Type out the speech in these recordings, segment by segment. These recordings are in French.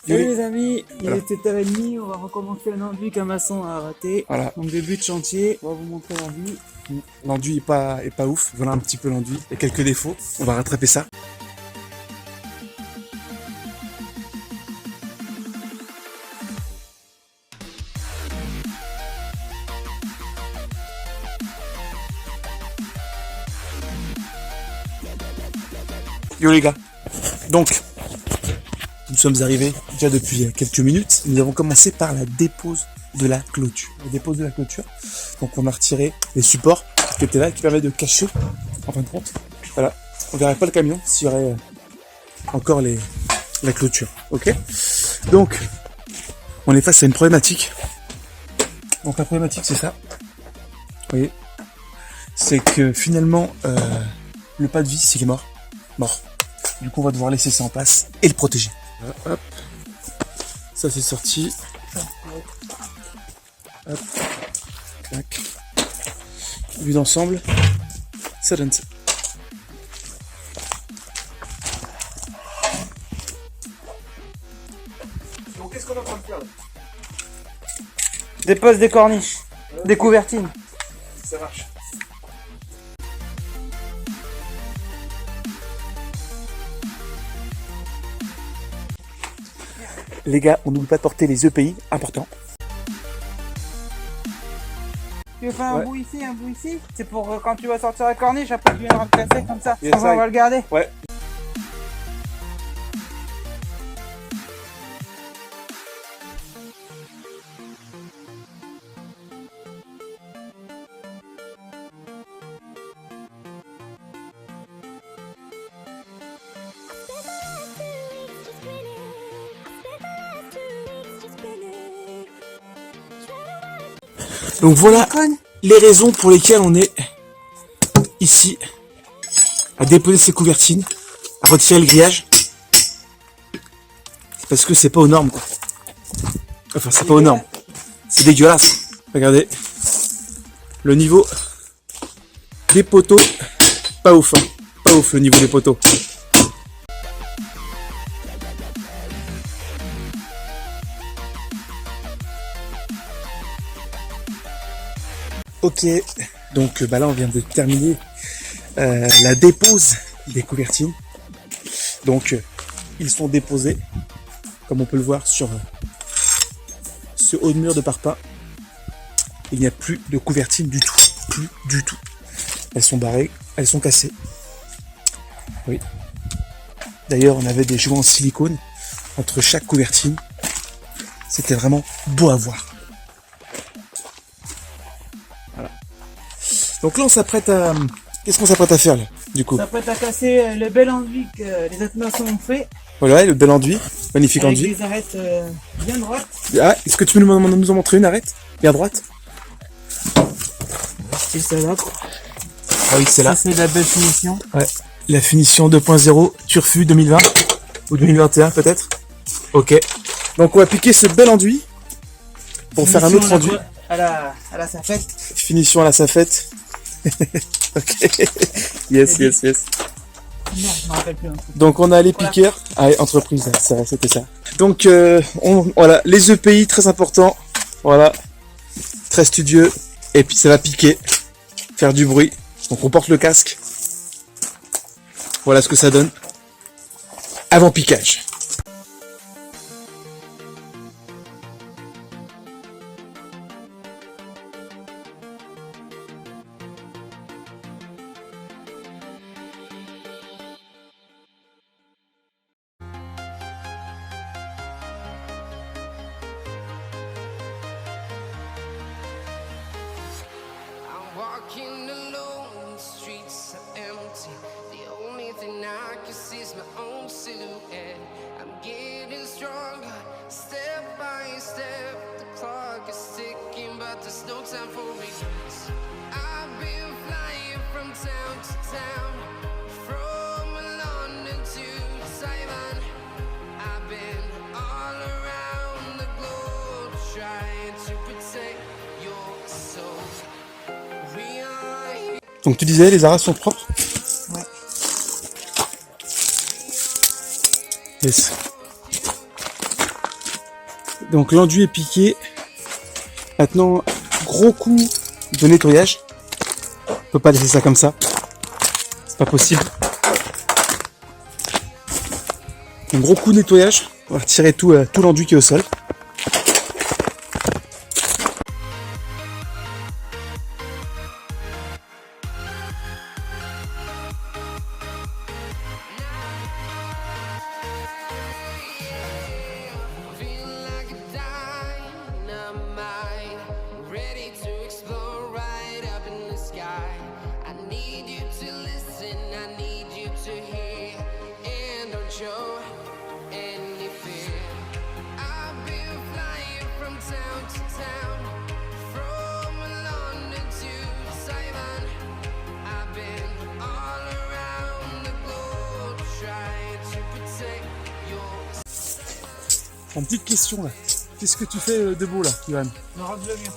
Salut les amis, il est 7h30, on va recommencer un enduit qu'un maçon a raté. Voilà. Donc début de chantier, on va vous montrer l'enduit. L'enduit est pas ouf, voilà un petit peu l'enduit. Il y a quelques défauts, on va rattraper ça. Yo les gars, donc nous sommes arrivés déjà depuis quelques minutes. Nous avons commencé par la dépose de la clôture. Donc on a retiré les supports qui étaient là, qui permettent de cacher, en fin de compte. Voilà, on verrait pas le camion s'il y aurait encore la clôture. Ok. Donc on est face à une problématique. Donc la problématique c'est ça. Vous voyez, c'est que finalement le pas de vis il est mort. Du coup on va devoir laisser ça en place et le protéger. Hop, ça c'est sorti. Hop, clac. Vu d'ensemble, ça donne ça. Donc qu'est-ce qu'on est en train de faire là? Dépose des corniches, des couvertines. Ça marche. Les gars, on n'oublie pas de porter les EPI, important. Tu veux faire un bout ici, c'est pour quand tu vas sortir la corniche, après tu viendras le casser comme ça. Yes, on va le garder. Ouais. Donc voilà les raisons pour lesquelles on est ici à déposer ces couvertines, à retirer le grillage. C'est parce que c'est pas aux normes quoi. Enfin c'est pas aux normes. C'est dégueulasse. Regardez. Le niveau des poteaux, pas ouf hein. Pas ouf le niveau des poteaux. Ok, donc là on vient de terminer la dépose des couvertines. Donc ils sont déposés, comme on peut le voir sur ce haut de mur de parpaing. Il n'y a plus de couvertines du tout, plus du tout. Elles sont barrées, elles sont cassées. Oui. D'ailleurs on avait des joints en silicone entre chaque couvertine. C'était vraiment beau à voir. Donc là on s'apprête à... Qu'est-ce qu'on s'apprête à faire là, du coup? On s'apprête à casser le bel enduit que les autres maçons ont fait. Voilà, le bel enduit, magnifique avec enduit. Des arêtes bien droites. Ah, est-ce que tu peux nous en montrer une arête bien droite? C'est celle-là quoi. Ah oui, c'est là. Ça c'est la belle finition. Ouais, la finition 2.0 Turfu 2020 ou 2021 peut-être. Ok. Donc on va piquer ce bel enduit pour faire un autre enduit. À la safette. Finition à la safette. Ok. Yes. Non, je me rappelle plus. Donc on a les piqueurs. Ah, entreprise, c'est vrai, c'était ça. Donc voilà, les EPI très importants. Voilà, très studieux. Et puis ça va piquer, faire du bruit. Donc on porte le casque. Voilà ce que ça donne. Avant piquage. Walking alone, the streets are empty. The only thing I can see is my own silhouette. I'm getting stronger, step by step. The clock is ticking, but there's no time for regrets. I've been flying from Donc tu disais, les arras sont propres? Ouais. Yes. Donc l'enduit est piqué. Maintenant, gros coup de nettoyage. On peut pas laisser ça comme ça. C'est pas possible. Un gros coup de nettoyage. On va retirer tout l'enduit qui est au sol. Feel like a dynamite, ready to explode right up in the sky. I need you to listen, I need you to hear, and don't show any fear. I've been flying from town to town, from London to Taiwan. I've been all around the globe trying to protect your. Une petite question là. Qu'est-ce que tu fais de beau là, Kivan? Je rentre le mur.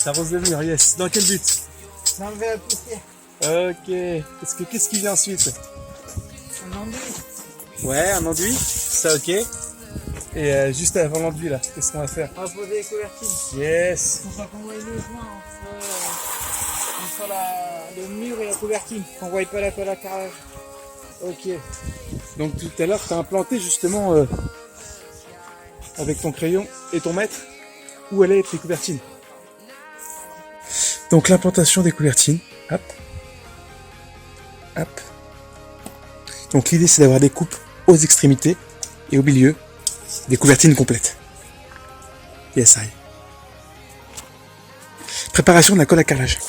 T'arroses le mur, yes. Dans quel but? D'enlever la poussière. Ok. Qu'est-ce qui vient ensuite? Un enduit. Ouais, un enduit. Ça, ok. Et juste avant l'enduit là, qu'est-ce qu'on va faire? On va poser les couvertines. Yes. Pour qu'on voit le joint entre le mur et la couvertine. Qu'on voit pas la carrelage. Ok. Donc tout à l'heure, tu as implanté justement avec ton crayon et ton mètre où allaient être les couvertines. Donc l'implantation des couvertines. Hop. Hop. Donc l'idée c'est d'avoir des coupes aux extrémités et au milieu des couvertines complètes. Yes, I. Préparation de la colle à carrelage.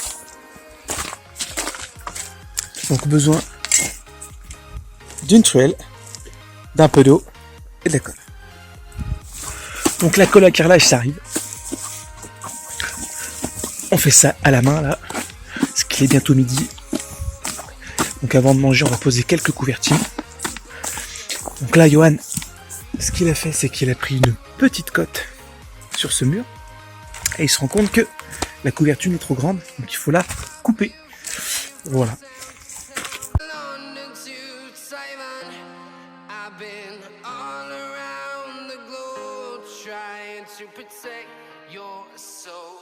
Donc besoin d'une truelle, d'un peu d'eau et de la colle. Donc la colle à carrelage, ça arrive. On fait ça à la main là, parce qu'il est bientôt midi. Donc avant de manger, on va poser quelques couvertines. Donc là, Johan, ce qu'il a fait, c'est qu'il a pris une petite cote sur ce mur et il se rend compte que la couverture est trop grande, donc il faut la couper. Voilà. London to Taiwan, I've been all around the globe trying to protect your soul.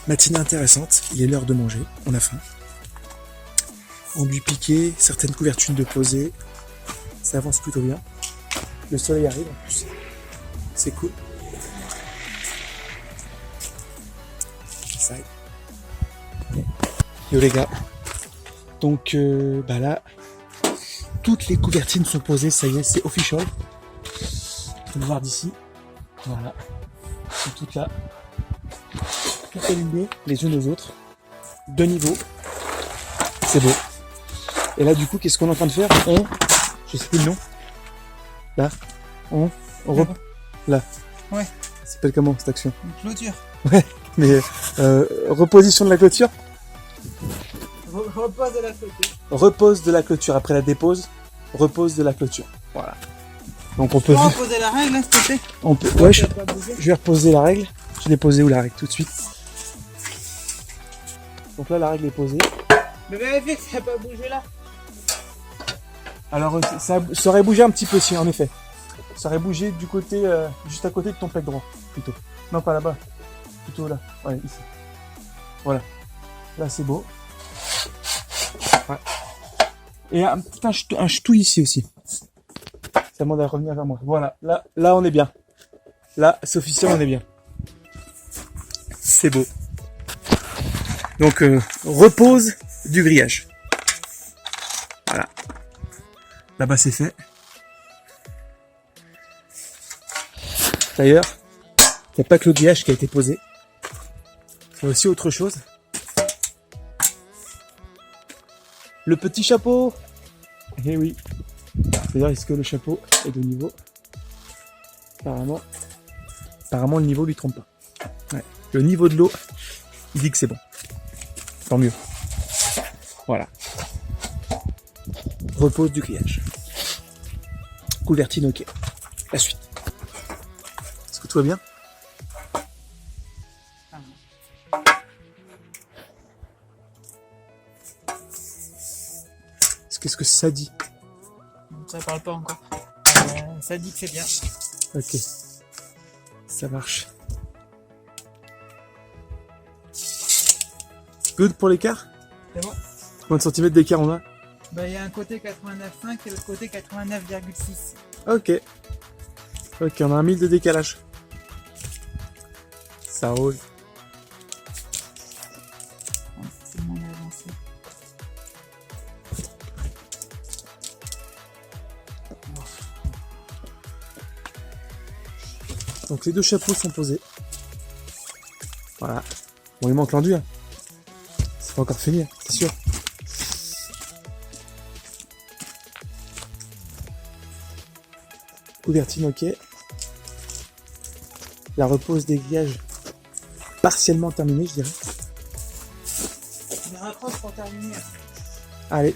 Matinée intéressante, il est l'heure de manger, on a faim. Enduit piqué, certaines couvertures de posées, ça avance plutôt bien. Le soleil arrive en plus, c'est cool. Ça y est. Yo les gars, donc bah là, toutes les couvertines sont posées, ça y est, c'est official. Vous pouvez le voir d'ici, voilà, c'est toutes là. Tout aligné les unes aux autres, de niveau, c'est beau. Et là du coup qu'est-ce qu'on est en train de faire? Je sais plus le nom. Là, là. Ouais. Ça s'appelle comment cette action? Une clôture. Ouais, mais reposition de la clôture. Repose de la clôture. Repose de la clôture après la dépose. Repose de la clôture. Voilà. Donc on peut. Tu peux reposer la règle, hein, s'il te plaît? On peut. Ouais, je vais reposer la règle. Je l'ai posée où la règle tout de suite. Donc là la règle est posée. Mais vérifie que ça n'a pas bougé là. Alors ça aurait bougé un petit peu si en effet. Ça aurait bougé du côté juste à côté de ton plaque droit plutôt. Non pas là-bas. Plutôt là. Ouais, ici. Voilà. Là c'est beau. Ouais. Et un ch'tou ici aussi. Ça demande à revenir vers moi. Voilà. Là on est bien. Là c'est officiel, on est bien. C'est beau. Donc repose du grillage. Voilà. Là-bas c'est fait. D'ailleurs, il n'y a pas que le grillage qui a été posé. Il y a aussi autre chose. Le petit chapeau. Eh oui. C'est-à-dire, est-ce que le chapeau est de niveau? Apparemment, le niveau lui trompe pas. Ouais. Le niveau de l'eau, il dit que c'est bon. Tant mieux. Voilà. Repose du grillage. Couvertine, ok. La suite. Est-ce que tout va bien? Qu'est-ce que ça dit? Ça parle pas encore. Ça dit que c'est bien. Ok. Ça marche. Good pour l'écart? C'est bon. Combien de centimètres d'écart on a? Bah, il y a un côté 89,5 et l'autre côté 89,6. Ok. Ok, on a 1 000 de décalage. Ça roule. C'est moins avancé. Donc les deux chapeaux sont posés. Voilà. Bon, il manque l'enduit. Hein. C'est pas encore fini, hein, c'est sûr. Couvertine, ok. La repose des grillages partiellement terminée, je dirais. On rapproche pour terminer. Allez.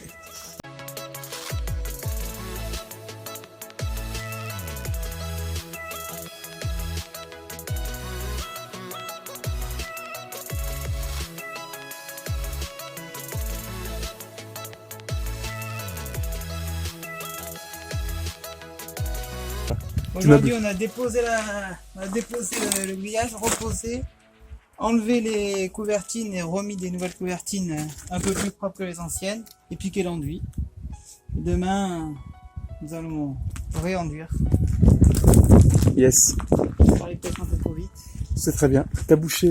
Aujourd'hui, on a déposé le grillage, reposé, enlevé les couvertines et remis des nouvelles couvertines un peu plus propres que les anciennes et piqué l'enduit. Demain, nous allons réenduire. Yes. Je parlais peut-être un peu trop vite. C'est très bien. T'as bouché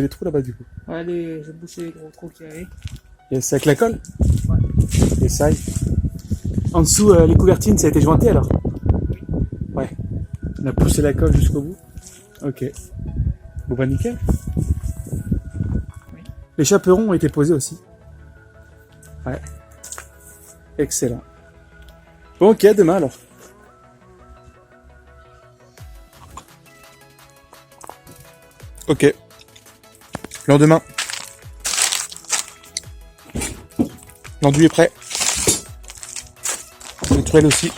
les trous là-bas du coup. Allez, j'ai bouché les gros trous qu'il y avait. Yes, avec la colle? Ouais. Et ça. En dessous, les couvertines, ça a été jointé alors? Oui. Ouais. On a poussé la colle jusqu'au bout. Ok. Bon bah nickel. Oui. Les chaperons ont été posés aussi. Ouais. Excellent. Bon, ok, à demain alors. Ok. Lendemain. L'enduit est prêt. Les toiles aussi.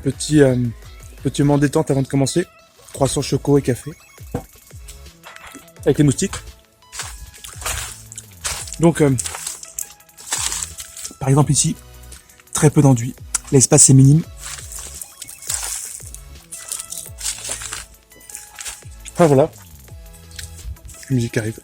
Petit moment détente avant de commencer. Croissant choco et café. Avec les moustiques. Donc, par exemple ici, très peu d'enduit. L'espace est minime. Ah voilà. petite musique arrive.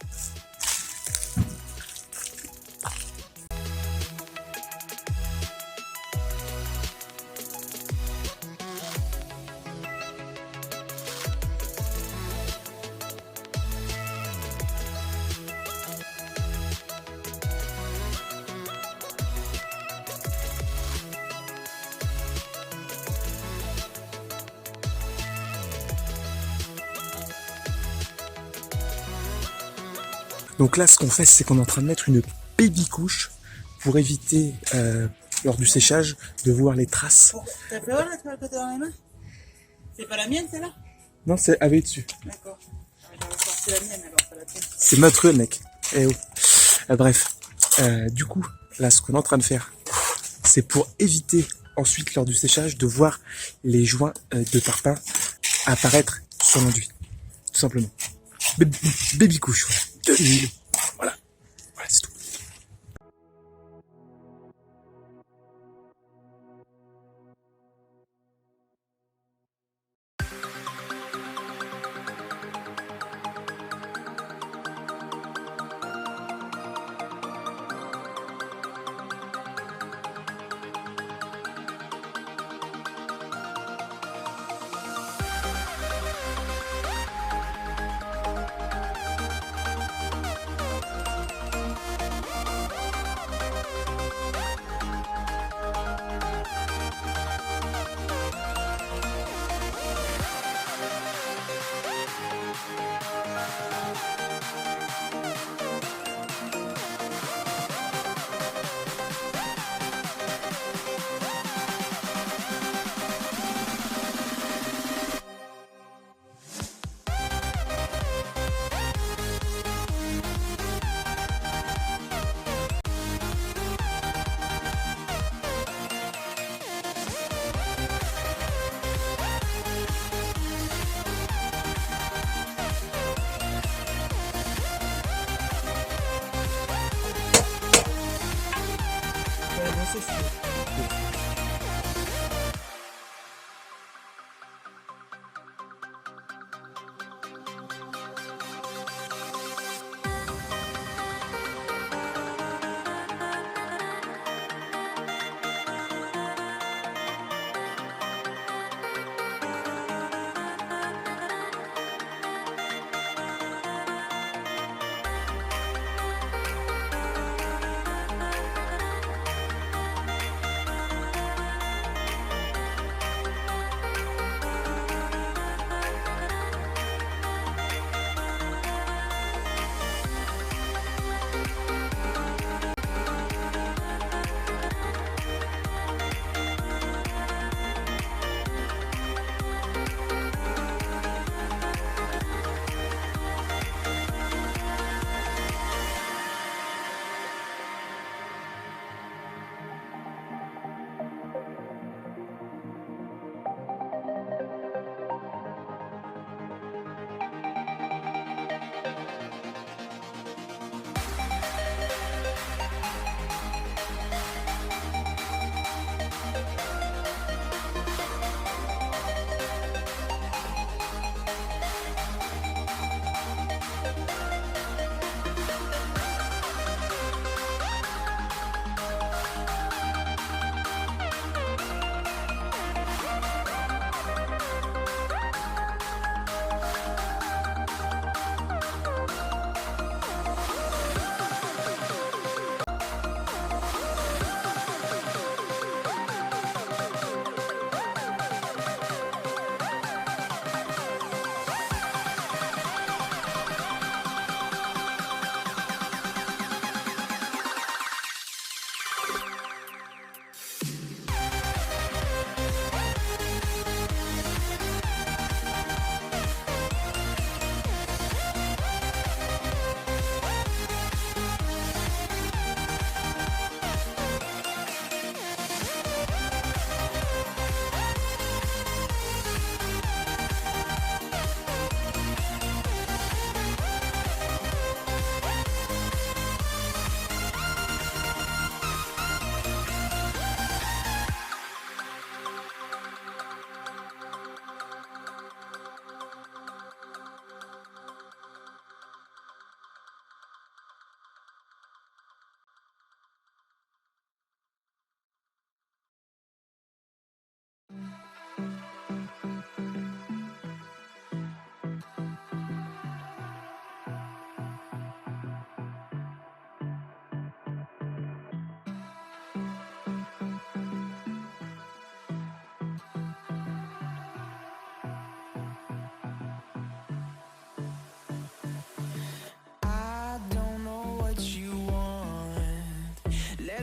Donc là, ce qu'on fait, c'est qu'on est en train de mettre une baby couche pour éviter, lors du séchage, de voir les traces. T'as fait voir la toile que t'as dans les mains? C'est pas la mienne, celle-là? Non, c'est avec dessus. D'accord. C'est la mienne alors, pas la tienne. C'est ma truelle, mec. Eh oh. Bref. Du coup, là, ce qu'on est en train de faire, c'est pour éviter ensuite, lors du séchage, de voir les joints de parpaing apparaître sur l'enduit. Tout simplement. Baby couche, voilà. De l'huile. Voilà. Voilà, c'est tout.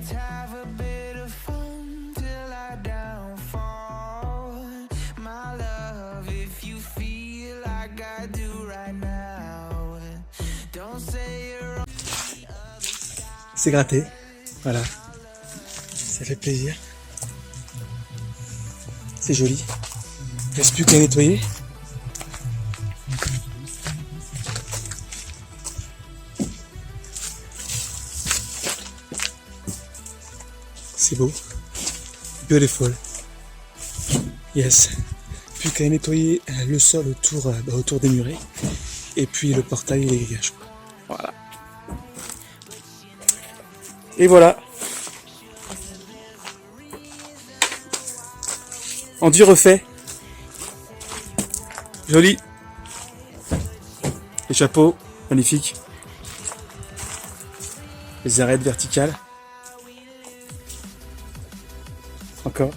let's have a bit of fun till I downfall. My love, if you feel like I do right now, don't say you're wrong. C'est gratté. Voilà. Ça fait plaisir. C'est joli. Il reste plus qu'à nettoyer. C'est beau. Beautiful. Yes. Plus qu'à nettoyer le sol autour des murets. Et puis le portail et les grillages. Voilà. Et voilà. Enduit refait. Joli. Les chapeaux, magnifiques. Les arêtes verticales. Encore.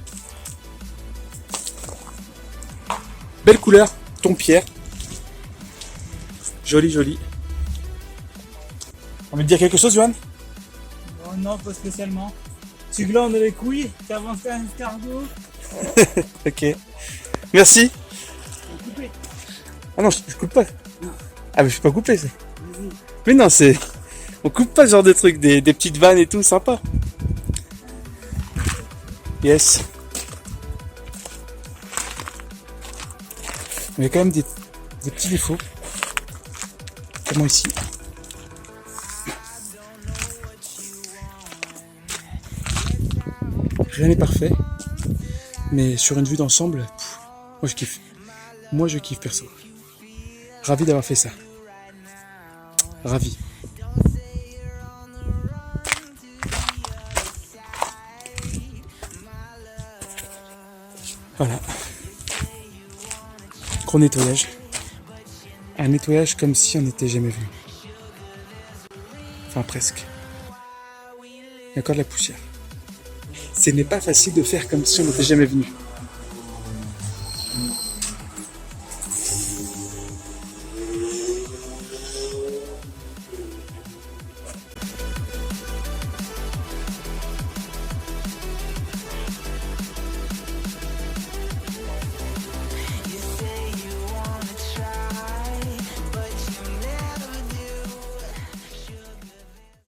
Belle couleur, ton pierre. Joli, joli. On veut te dire quelque chose, Johan? Oh non, pas spécialement. Tu glandes les couilles, tu avances un escargot. Ok. Merci. Coupé. Ah non, je coupe pas. Ah mais je suis pas coupé ça. Mais non, c'est... On coupe pas ce genre de trucs, des petites vannes et tout, sympa. Yes. Il y a quand même des petits défauts. Comment ici. Rien n'est parfait. Mais sur une vue d'ensemble, moi je kiffe. Moi je kiffe perso. Ravi d'avoir fait ça. Ravi. Voilà. Gros nettoyage. Un nettoyage comme si on n'était jamais venu. Enfin presque. Il y a encore de la poussière. Ce n'est pas facile de faire comme si on n'était jamais venu.